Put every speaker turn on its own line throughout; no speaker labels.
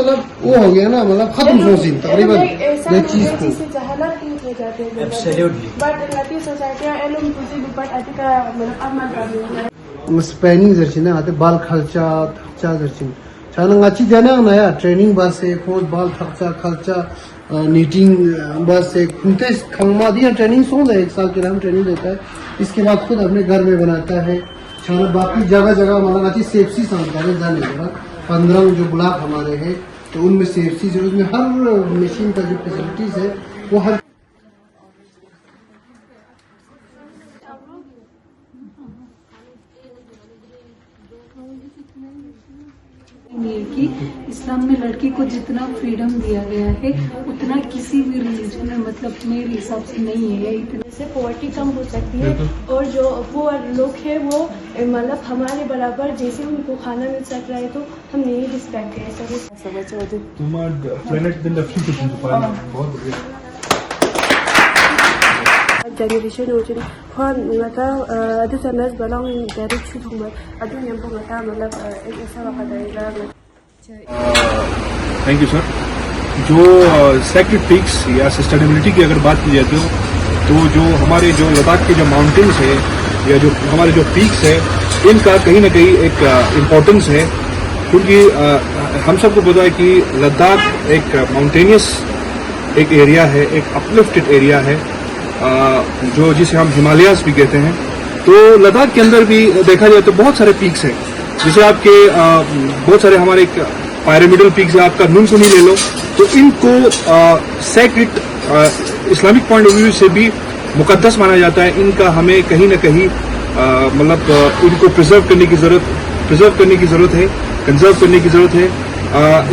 मतलब वो हो गया ना, मतलब खत्म सोचिन तकरीबन ये चीज को। स्पेनिंग जर्सी आते बाल खर्चा थक्चा जर्सी छाना अच्छी जाना नया ट्रेनिंग बस से खोज बाल थक्चा खर्चा नीटिंग बस से खुलते खंगमा दिया ट्रेनिंग सो है 1 साल के लिए हम ट्रेनिंग देता है, इसके बाद खुद अपने घर में बनाता है छाना। बाकी जगह जगह मतलब अच्छी सेफ्टी समझदारी जाने लगा 15 जो ब्लॉक हमारे हैं तो उनमें सेफ्टी से उसमें हर मशीन का जो फैसिलिटीज है वो हर
कि इस्लाम में लड़की को जितना फ्रीडम दिया गया है उतना किसी भी रिलीजन में मतलब मेरे हिसाब से नहीं है। इतने
से पॉवर्टी कम हो सकती है और जो पुअर लोग हैं वो मतलब हमारे बराबर जैसे उनको खाना मिल सक रहा है तो हम यही रिस्पेक्ट है generation original hon ngata adu sanas balong dari chuthung adu nyam bo ngata मतलब ऐसा वक्त आएगा।
Thank you sir. जो सेक्रेड पीक्स या सस्टेनेबिलिटी की अगर बात की जाए तो जो हमारे जो लद्दाख के जो माउंटेन्स है या जो हमारे जो पीक्स है इनका कहीं ना कहीं एक इम्पोर्टेंस है, क्योंकि हम सबको पता है कि लद्दाख एक माउंटेनियस एक एरिया है, एक अपलिफ्टेड एरिया है जो जिसे हम हिमालयाज भी कहते हैं। तो लद्दाख के अंदर भी देखा जाए तो बहुत सारे पीक्स हैं, जैसे आपके बहुत सारे हमारे पैरामिडल पीक्स है, आपका नुनकुनी ले लो, तो इनको sacred Islamic point of view से भी मुकद्दस माना जाता है। इनका हमें कहीं ना कहीं मतलब इनको प्रिजर्व करने की जरूरत है, कंजर्व करने की जरूरत है।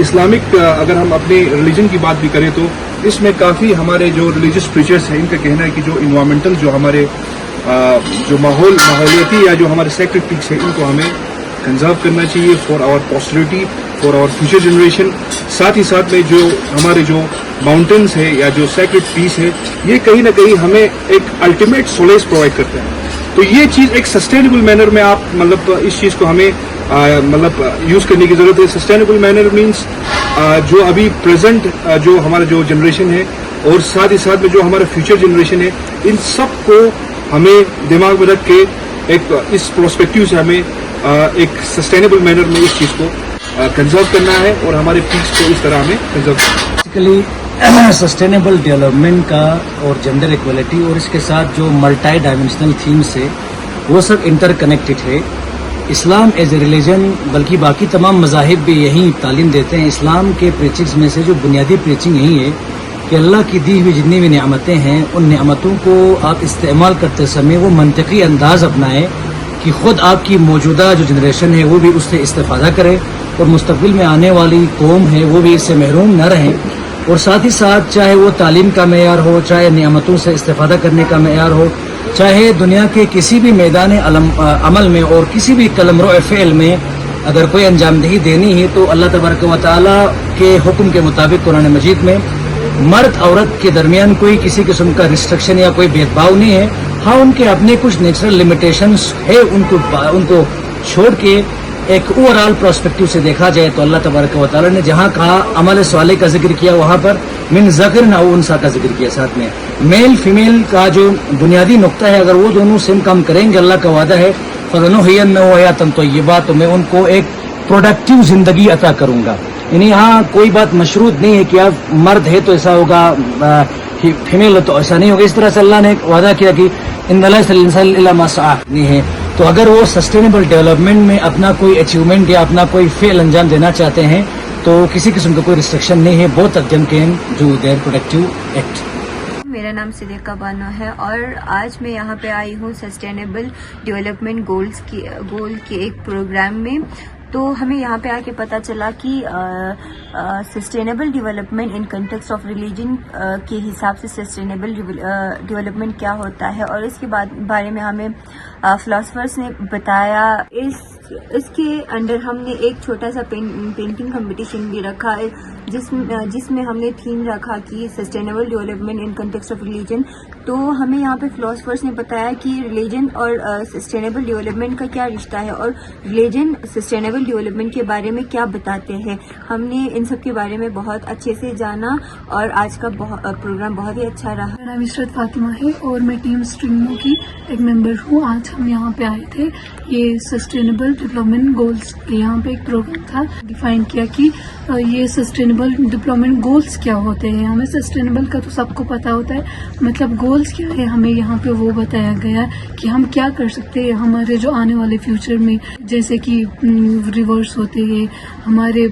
इस्लामिक अगर हम अपने रिलीजन की बात भी करें तो इसमें काफ़ी हमारे जो रिलीजियस प्रीचर्स हैं इनका कहना है कि जो इन्वायरमेंटल जो हमारे जो माहौलियाती या जो हमारे सेक्रेड पीक्स है इनको हमें कंजर्व करना चाहिए for our posterity, for our future generation. साथ ही साथ में जो हमारे जो माउंटेन्स है या जो सेक्रेड पीस है ये कहीं ना कहीं हमें एक अल्टीमेट सोलेस प्रोवाइड करते हैं। तो ये चीज़ एक सस्टेनेबल मैनर में आप मतलब इस चीज़ को हमें मतलब यूज़ करने की ज़रूरत है। सस्टेनेबल मैनर मीन्स जो अभी प्रेजेंट जो हमारा जो जनरेशन है और साथ ही साथ में जो हमारा फ्यूचर जनरेशन है इन सब को हमें दिमाग में रख के एक इस प्रोस्पेक्टिव से हमें एक सस्टेनेबल मैनर में इस चीज़ को कंजर्व करना है और हमारे पीक्स को इस तरह हमें कंजर्व करना है।
बेसिकली सस्टेनेबल डेवलपमेंट का और जेंडर इक्वलिटी और इसके साथ जो मल्टी डायमेंशनल थीम्स है वो सब इंटरकनेक्टेड है। इस्लाम एज ए रिलीजन बल्कि बाकी तमाम मज़ाहिब भी यही तालीम देते हैं। इस्लाम के प्रीचिंग्स में से जो बुनियादी प्रीचिंग यही है कि अल्लाह की दी हुई जितनी भी नेमतें हैं उन नेमतों को आप इस्तेमाल करते समय वो मंतकी अंदाज अपनाएं कि ख़ुद आपकी मौजूदा जो जनरेशन है वो भी उससे इस्तेफ़ादा करे और मुस्तक़बिल में आने वाली कौम है वो भी इससे महरूम न रहें। और साथ ही साथ चाहे वो तालीम का मेयार हो, चाहे नेमतों से इस्तेफ़ादा करने का मेयार हो, चाहे दुनिया के किसी भी मैदान अमल में और किसी भी कलमरो फ़ेल में अगर कोई अंजामदही देनी है तो अल्लाह तबारक व तआला के हुक्म के मुताबिक कुरान मजीद में मर्द औरत के दरमियान कोई किसी किस्म का रिस्ट्रिक्शन या कोई भेदभाव नहीं है। हाँ, उनके अपने कुछ नेचुरल लिमिटेशंस है, उनको छोड़ के एक ओवरऑल प्रोस्पेक्टिव से देखा जाए तो अल्लाह तबारक व तआला ने जहाँ कहा अमल साले का जिक्र किया वहाँ पर मिन ज़करिन औ उन्सा का जिक्र किया। साथ में मेल फीमेल का जो बुनियादी नुक्ता है अगर वो दोनों सेम काम करेंगे अल्लाह का वादा है फ़ज़नुहियन्नहु हयातन तय्यबा, तो मैं उनको एक प्रोडक्टिव ज़िंदगी अता करूँगा। यानी यहाँ कोई बात मशरूत नहीं है कि आप मर्द है तो ऐसा होगा, फीमेल तो ऐसा नहीं होगा। इस तरह से अल्लाह ने वादा किया कि इन्नल इंसान इल्ला मा सआ नहीं है। तो अगर वो सस्टेनेबल डेवलपमेंट में अपना कोई अचीवमेंट या अपना कोई फेल अंजाम देना चाहते हैं तो किसी किस्म का कोई रिस्ट्रिक्शन नहीं है। Both of them can do their productive act.
मेरा नाम सिद्दीक़ा बानो है और आज मैं यहाँ पे आई हूँ सस्टेनेबल डेवलपमेंट गोल के एक प्रोग्राम में। तो हमें यहाँ पे आके पता चला कि sustainable development in context of religion के हिसाब से सस्टेनेबल डेवलपमेंट क्या होता है और इसके बारे में हमें فلاسفرس نے بتایا. اس کے انڈر ہم نے ایک چھوٹا سا پینٹنگ کمپٹیشن بھی رکھا ہے جس میں ہم نے تھیم رکھا کہ sustainable development in context of religion. تو ہمیں یہاں پہ فلاسفرس نے بتایا کہ ریلیجن اور سسٹینیبل ڈیولپمنٹ کا کیا رشتہ ہے اور ریلیجن سسٹینیبل ڈیولپمنٹ کے بارے میں کیا بتاتے ہیں. ہم نے ان سب کے بارے میں بہت اچھے سے جانا اور آج کا پروگرام بہت ہی اچھا رہا.
میرا نام عشرت فاطمہ ہے اور میں ٹیم اسٹرینگو کی ایک ممبر ہوں. آج ہم یہاں پہ آئے تھے. یہ سسٹینیبل ڈیولپمنٹ گولز کے یہاں پہ ایک پروگرام تھا. ڈیفائن کیا کہ یہ سسٹینیبل ڈیولپمنٹ گولز کیا ہوتے ہیں. ہمیں سسٹینیبل کا تو سب کو پتا ہوتا ہے, مطلب گولز کیا ہے ہمیں یہاں پہ وہ بتایا گیا کہ ہم کیا کر سکتے ہیں ہمارے جو آنے والے فیوچر میں, جیسے کہ ریورس ہوتے ہیں ہمارے,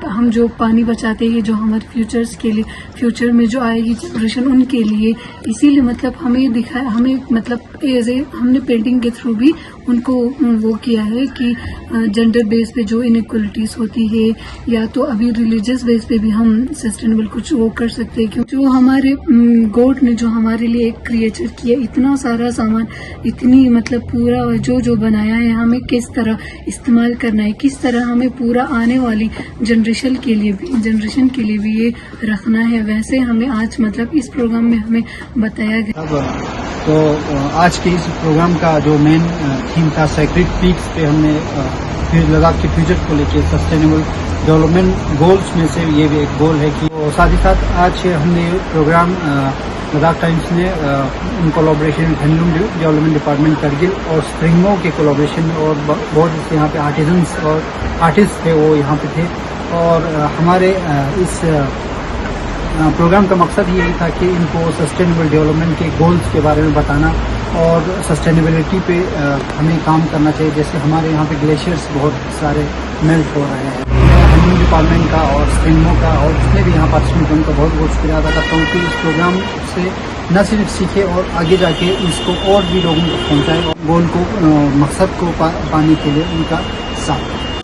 ہم جو پانی بچاتے ہیں جو ہمارے فیوچرز کے لیے, فیوچر میں جو آئے گی جنریشن ان کے لیے. اسی لیے مطلب ہمیں دکھایا, ہمیں مطلب ایز اے ہم نے پینٹنگ کے تھرو بھی ان کو وہ کیا ہے کہ جینڈر بیس پہ جو انیکوالٹیز ہوتی ہے یا تو ابھی ریلیجیس بیس پہ بھی ہم سسٹینیبل کچھ وہ کر سکتے ہیں. جو ہمارے گاڈ نے جو ہمارے لیے ایک کریچر کیا, اتنا سارا سامان, اتنی مطلب پورا جو بنایا ہے, ہمیں کس طرح استعمال کرنا ہے, کس طرح ہمیں پورا آنے والی جنریشن کے لیے بھی یہ رکھنا ہے. ویسے ہمیں آج مطلب اس پروگرام میں ہمیں بتایا گیا.
تو آج کے اس پروگرام کا جو مین تھیم تھا سیکرڈ پیکس پہ ہم نے پھر لداخ کے فیوچر کو لے کے سسٹینیبل ڈیولپمنٹ گولز میں سے یہ بھی ایک گول ہے کہ ساتھ ہی ساتھ آج ہم نے پروگرام لداخ ٹائمز نے in collaboration handloom development department Kargil اور اسپرنگمو کے کولابریشن اور بہت یہاں پہ آرٹیزنس اور آرٹسٹ تھے وہ یہاں پہ تھے. اور ہمارے اس پروگرام کا مقصد یہی تھا کہ ان کو سسٹینیبل ڈیولپمنٹ کے گولز کے بارے میں بتانا اور سسٹینیبلٹی پہ ہمیں کام کرنا چاہیے. جیسے ہمارے یہاں پہ گلیشیئرس بہت سارے میلٹ ہو رہے ہیں. ہینڈلوم ڈپارٹمنٹ کا اور اسپرنگمو کا اور جتنے بھی یہاں پارٹیسپینٹ ان کا بہت بہت شکریہ ادا کرتا ہوں کہ اس پروگرام سے نہ صرف سیکھے اور آگے جا کے اس کو اور بھی لوگوں کو پہنچائے اور گول کو مقصد کو پانے کے لیے ان کا ساتھ.